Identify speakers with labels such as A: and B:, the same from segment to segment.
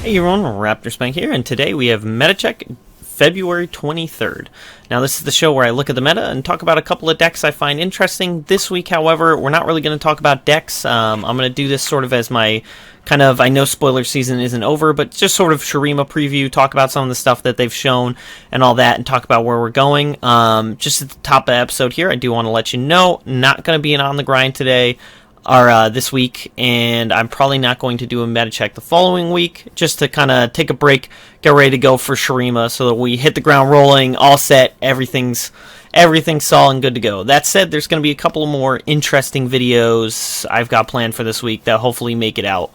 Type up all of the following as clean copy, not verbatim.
A: Hey everyone, Raptor Spank here, and today we have Metacheck February 23rd. Now this is the show where I look at the meta and talk about a couple of decks I find interesting. This week, however, we're not really going to talk about decks. I'm going to do this sort of as my kind of, I know spoiler season isn't over, but just sort of Shurima preview, talk about some of the stuff that they've shown and all that, and talk about where we're going. Just at the top of the episode here, I do want to let you know, not going to be an on the grind today. This week, and I'm probably not going to do a meta check the following week, just to kind of take a break, get ready to go for Shurima, so that we hit the ground rolling, all set, everything's solid and good to go. That said, there's going to be a couple more interesting videos I've got planned for this week that hopefully make it out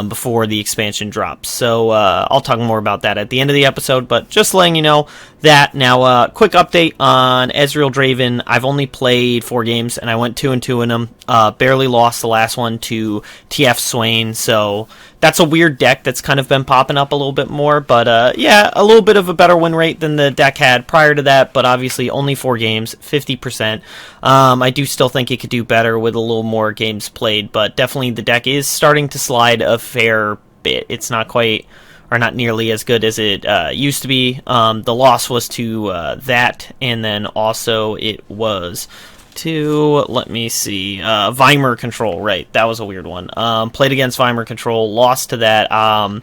A: before the expansion drops. So I'll talk more about that at the end of the episode, but just letting you know that. Now, quick update on Ezreal Draven. I've only played 4 games, and I went 2-2 in them. Barely lost the last one to TF Swain, so that's a weird deck that's kind of been popping up a little bit more, but yeah, a little bit of a better win rate than the deck had prior to that, but obviously only 4 games, 50%. I do still think it could do better with a little more games played, but definitely the deck is starting to slide a fair bit. It's not quite, or not nearly as good as it used to be. The loss was to that, and then also it was to, let me see, Vimer Control, right, that was a weird one. Played against Vimer Control, lost to that. I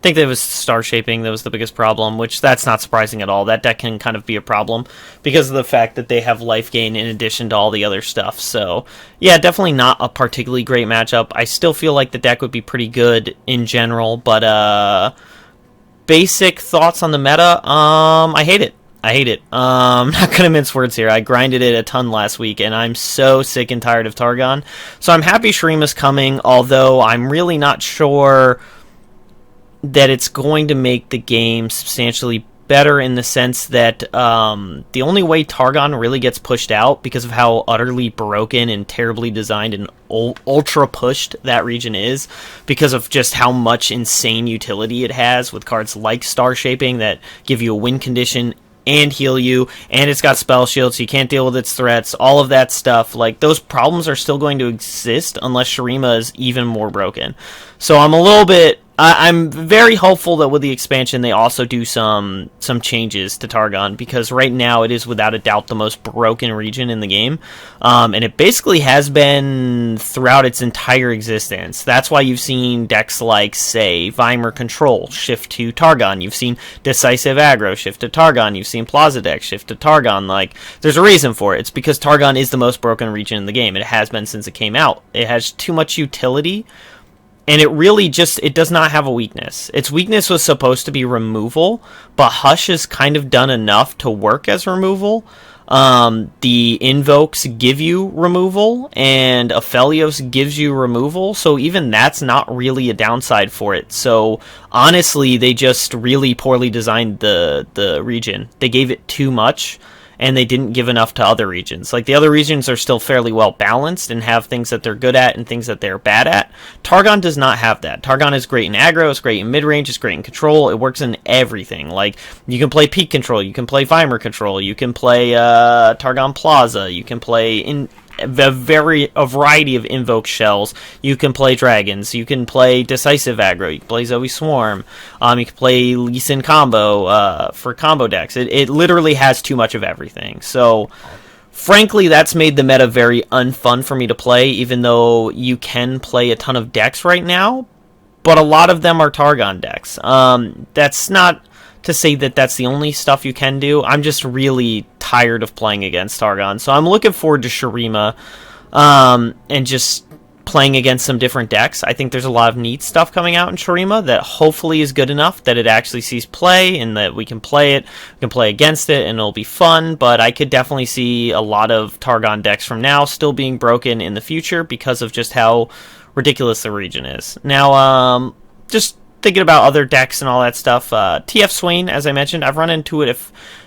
A: think that it was Star Shaping that was the biggest problem, which that's not surprising at all. That deck can kind of be a problem because of the fact that they have life gain in addition to all the other stuff. So, yeah, definitely not a particularly great matchup. I still feel like the deck would be pretty good in general, but basic thoughts on the meta, I hate it. I'm not going to mince words here. I grinded it a ton last week, and I'm so sick and tired of Targon. So I'm happy Shurima's coming, although I'm really not sure that it's going to make the game substantially better, in the sense that the only way Targon really gets pushed out, because of how utterly broken and terribly designed and ultra pushed that region is, because of just how much insane utility it has with cards like Star Shaping that give you a win condition and heal you, and it's got spell shield, so you can't deal with its threats, all of that stuff. Like, those problems are still going to exist unless Shurima is even more broken. So I'm very hopeful that with the expansion they also do some changes to Targon, because right now it is without a doubt the most broken region in the game, and it basically has been throughout its entire existence. That's why you've seen decks like, say, Vimer Control shift to Targon. You've seen Decisive Aggro shift to Targon. You've seen Plaza Deck shift to Targon. Like, there's a reason for it. It's because Targon is the most broken region in the game. It has been since it came out. It has too much utility, and it really it does not have a weakness. Its weakness was supposed to be removal, but Hush has kind of done enough to work as removal. The Invokes give you removal, and Aphelios gives you removal, so even that's not really a downside for it. So, honestly, they just really poorly designed the region. They gave it too much, and they didn't give enough to other regions. Like, the other regions are still fairly well balanced and have things that they're good at and things that they're bad at. Targon does not have that. Targon is great in aggro, it's great in mid-range, it's great in control, it works in everything. Like, you can play Peak Control, you can play Vimer Control, you can play Targon Plaza, you can play in a variety of invoke shells. You can play dragons, you can play decisive aggro, you can play Zoe Swarm, you can play Lee Sin combo for combo decks. It literally has too much of everything. So frankly, that's made the meta very unfun for me to play, even though you can play a ton of decks right now, but a lot of them are Targon decks. That's not to say that that's the only stuff you can do. I'm just really tired of playing against Targon, so I'm looking forward to Shurima, and just playing against some different decks. I think there's a lot of neat stuff coming out in Shurima that hopefully is good enough that it actually sees play, and that we can play it, we can play against it, and it'll be fun. But I could definitely see a lot of Targon decks from now still being broken in the future because of just how ridiculous the region is. Now, just thinking about other decks and all that stuff, TF Swain, as I mentioned, I've run into it a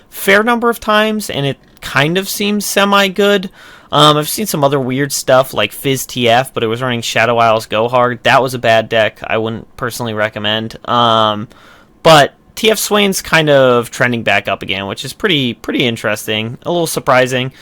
A: fair number of times, and it kind of seems semi-good. I've seen some other weird stuff like Fizz TF, but it was running Shadow Isles Go Hard. That was a bad deck. I wouldn't personally recommend. But TF Swain's kind of trending back up again, which is pretty interesting. A little surprising.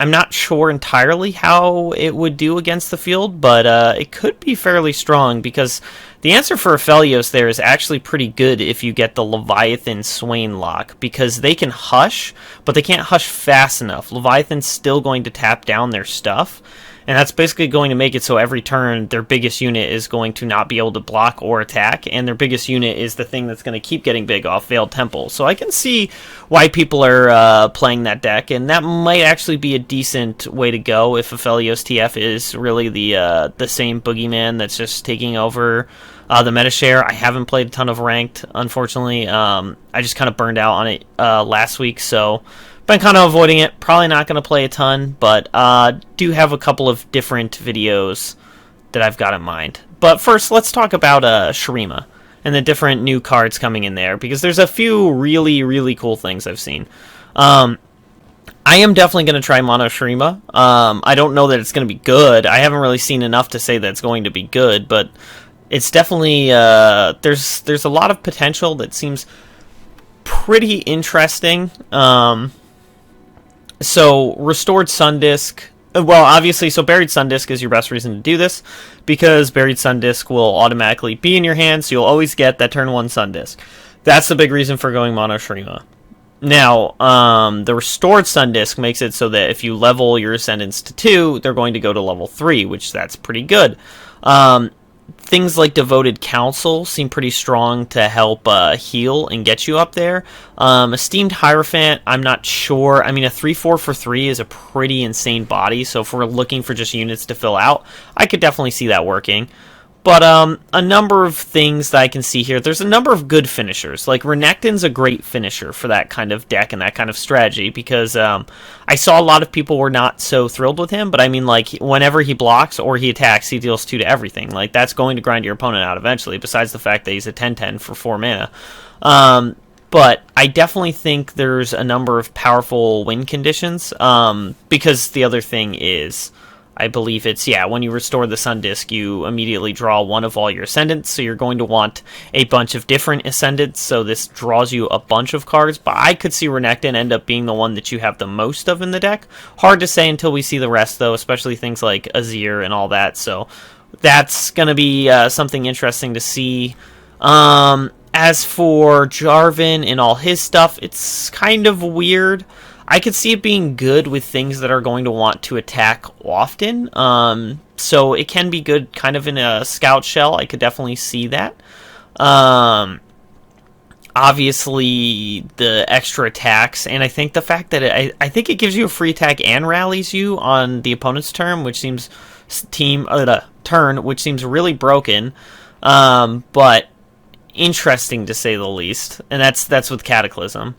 A: I'm not sure entirely how it would do against the field, but it could be fairly strong, because the answer for Aphelios there is actually pretty good if you get the Leviathan Swain lock, because they can hush, but they can't hush fast enough. Leviathan's still going to tap down their stuff, and that's basically going to make it so every turn their biggest unit is going to not be able to block or attack, and their biggest unit is the thing that's going to keep getting big off Veiled Temple. So I can see why people are playing that deck, and that might actually be a decent way to go if Aphelios TF is really the same boogeyman that's just taking over the meta share. I haven't played a ton of ranked, unfortunately. I just kind of burned out on it last week, so been kind of avoiding it. Probably not going to play a ton, but do have a couple of different videos that I've got in mind. But first, let's talk about Shurima and the different new cards coming in there, because there's a few really, really cool things I've seen. I am definitely going to try Mono Shurima. I don't know that it's going to be good. I haven't really seen enough to say that it's going to be good, but it's definitely there's a lot of potential that seems pretty interesting. So Restored Sundisk, well, obviously, so Buried Sundisk is your best reason to do this, because Buried Sundisk will automatically be in your hand, so you'll always get that turn 1 Sundisk. That's the big reason for going Mono Shurima. Now, the Restored Sundisk makes it so that if you level your Ascendants to 2, they're going to go to level 3, which that's pretty good. Things like Devoted Council seem pretty strong to help heal and get you up there. Esteemed Hierophant, I'm not sure. I mean, a 3/4 for 3 is a pretty insane body, so if we're looking for just units to fill out, I could definitely see that working. But a number of things that I can see here. There's a number of good finishers. Like, Renekton's a great finisher for that kind of deck and that kind of strategy, because I saw a lot of people were not so thrilled with him, but I mean, like, whenever he blocks or he attacks, he deals 2 to everything. Like, that's going to grind your opponent out eventually, besides the fact that he's a 10/10 for 4 mana. But I definitely think there's a number of powerful win conditions, because the other thing is, I believe it's, yeah, when you restore the Sundisk, you immediately draw one of all your Ascendants, so you're going to want a bunch of different Ascendants, so this draws you a bunch of cards, but I could see Renekton end up being the one that you have the most of in the deck. Hard to say until we see the rest, though, especially things like Azir and all that, so that's going to be something interesting to see. As for Jarvan and all his stuff, it's kind of weird. I could see it being good with things that are going to want to attack often. So it can be good kind of in a scout shell. I could definitely see that. Obviously, the extra attacks, and I think the fact that I think it gives you a free attack and rallies you on the opponent's turn, which seems which seems really broken. But interesting to say the least, and that's with Cataclysm.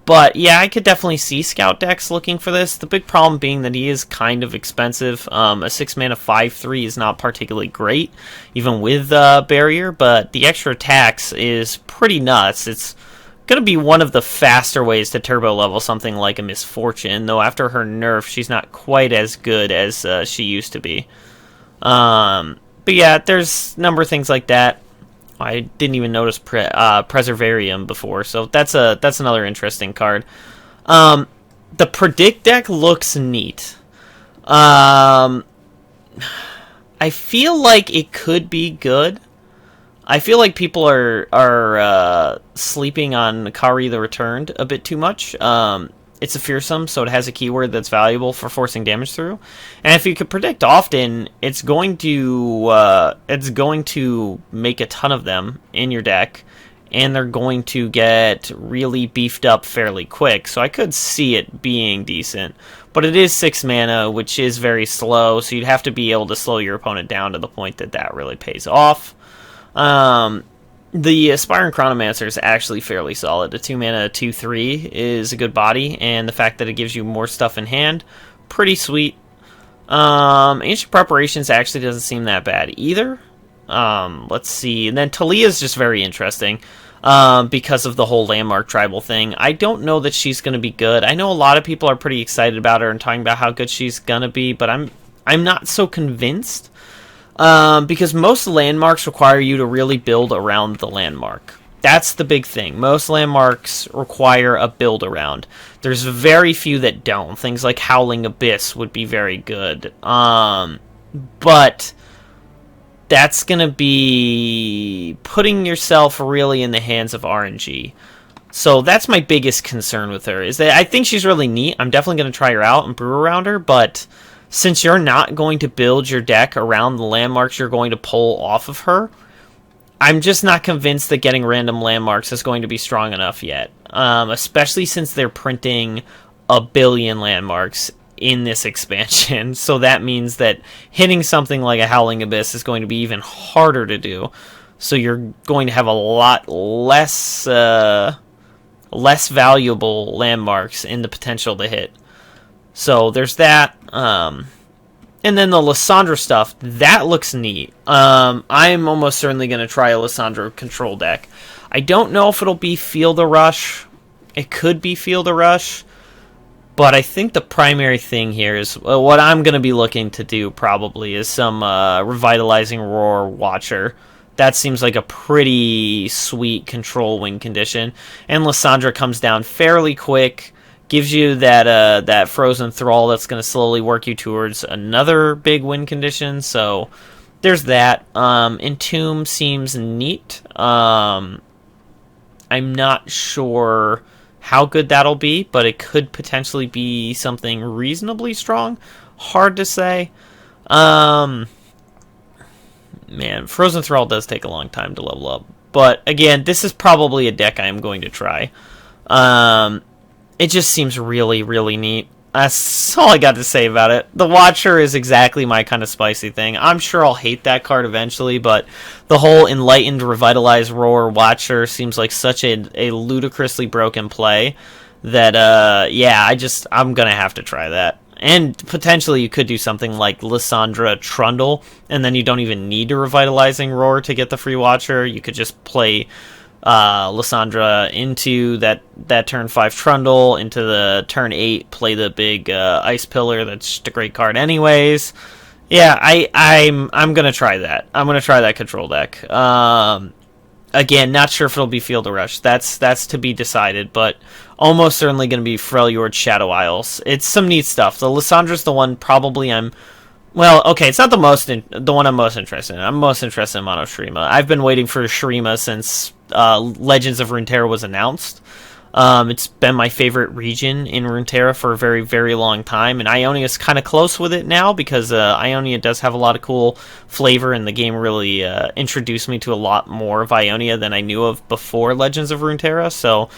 A: But yeah, I could definitely see scout decks looking for this. The big problem being that he is kind of expensive. A 6 mana 5/3 is not particularly great, even with barrier, but the extra attacks is pretty nuts. It's going to be one of the faster ways to turbo level something like a Misfortune, though after her nerf, she's not quite as good as she used to be. But yeah, there's a number of things like that. I didn't even notice Preservarium before, so that's another interesting card. The Predict deck looks neat. I feel like it could be good. I feel like people are sleeping on Kari the Returned a bit too much. It's a fearsome, so it has a keyword that's valuable for forcing damage through. And if you could predict often, it's going to make a ton of them in your deck, and they're going to get really beefed up fairly quick. So I could see it being decent, but it is 6 mana, which is very slow. So you'd have to be able to slow your opponent down to the point that really pays off. The Aspiring Chronomancer is actually fairly solid. A 2 mana 2/3 is a good body, and the fact that it gives you more stuff in hand, pretty sweet. Ancient Preparations actually doesn't seem that bad either. Let's see. And then Taliyah is just very interesting because of the whole Landmark Tribal thing. I don't know that she's going to be good. I know a lot of people are pretty excited about her and talking about how good she's going to be, but I'm not so convinced. Because most landmarks require you to really build around the landmark. That's the big thing. Most landmarks require a build around. There's very few that don't. Things like Howling Abyss would be very good. But that's going to be putting yourself really in the hands of RNG. So that's my biggest concern with her, is that I think she's really neat. I'm definitely going to try her out and brew around her, but since you're not going to build your deck around the landmarks you're going to pull off of her, I'm just not convinced that getting random landmarks is going to be strong enough yet. Especially since they're printing 1 billion landmarks in this expansion. So that means that hitting something like a Howling Abyss is going to be even harder to do. So you're going to have a lot less valuable landmarks in the potential to hit. So there's that. And then the Lissandra stuff, that looks neat. I'm almost certainly going to try a Lissandra control deck. I don't know if it'll be Field of Rush. It could be Field of Rush. But I think the primary thing here is what I'm going to be looking to do probably is some Revitalizing Roar Watcher. That seems like a pretty sweet control win condition. And Lissandra comes down fairly quick. Gives you that Frozen Thrall that's going to slowly work you towards another big win condition. So there's that. Entomb seems neat. I'm not sure how good that'll be, but it could potentially be something reasonably strong. Hard to say. Man, Frozen Thrall does take a long time to level up. But again, this is probably a deck I am going to try. It just seems really, really neat. That's all I got to say about it. The Watcher is exactly my kind of spicy thing. I'm sure I'll hate that card eventually, but the whole Enlightened, Revitalized Roar Watcher seems like such a ludicrously broken play that, yeah, I'm going to have to try that. And potentially you could do something like Lissandra Trundle, and then you don't even need a Revitalizing Roar to get the free Watcher. You could just play Lissandra into that turn 5 Trundle, into the turn 8 play the big Ice Pillar. That's just a great card anyways. Yeah, I'm gonna try that. I'm gonna try that control deck. Again, not sure if it'll be Field of Rush. That's to be decided, but almost certainly gonna be Freljord Shadow Isles. It's some neat stuff. The Lissandra's the one probably well, okay, it's not the one I'm most interested in. I'm most interested in Mono Shurima. I've been waiting for Shurima since Legends of Runeterra was announced. It's been my favorite region in Runeterra for a very, very long time, and Ionia is kind of close with it now because Ionia does have a lot of cool flavor, and the game really introduced me to a lot more of Ionia than I knew of before Legends of Runeterra. So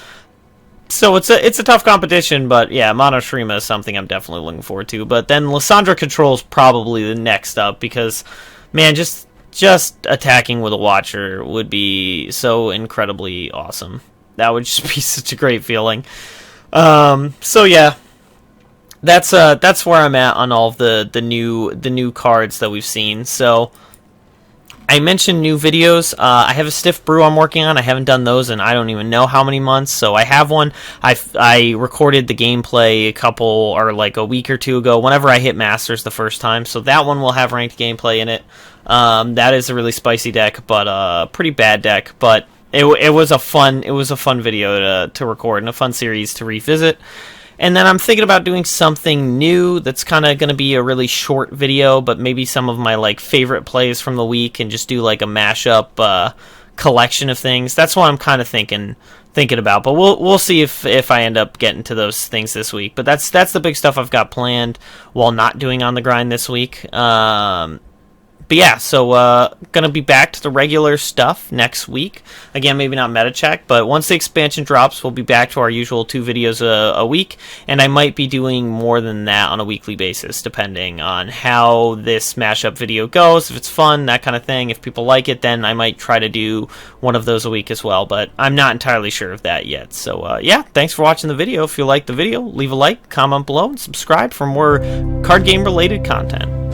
A: it's a tough competition, but yeah, Mono Shurima is something I'm definitely looking forward to. But then Lissandra Control is probably the next up because, man, just attacking with a Watcher would be so incredibly awesome. That would just be such a great feeling. So yeah, that's where I'm at on all of the new cards that we've seen. So I mentioned new videos. I have a stiff brew I'm working on. I haven't done those in I don't even know how many months. So I have one. I recorded the gameplay a week or two ago, whenever I hit Masters the first time. So that one will have ranked gameplay in it. That is a really spicy deck, but a pretty bad deck. But it was a fun video to record and a fun series to revisit. And then I'm thinking about doing something new that's kind of going to be a really short video, but maybe some of my favorite plays from the week, and just do like a mashup collection of things. That's what I'm kind of thinking about. But we'll see if I end up getting to those things this week. But that's the big stuff I've got planned while not doing On the Grind this week. But yeah, so gonna be back to the regular stuff next week. Again, maybe not Metacheck, but once the expansion drops, we'll be back to our usual 2 videos a week, and I might be doing more than that on a weekly basis, depending on how this mashup video goes. If it's fun, that kind of thing. If people like it, then I might try to do one of those a week as well, but I'm not entirely sure of that yet. So yeah, thanks for watching the video. If you liked the video, leave a like, comment below, and subscribe for more card game related content.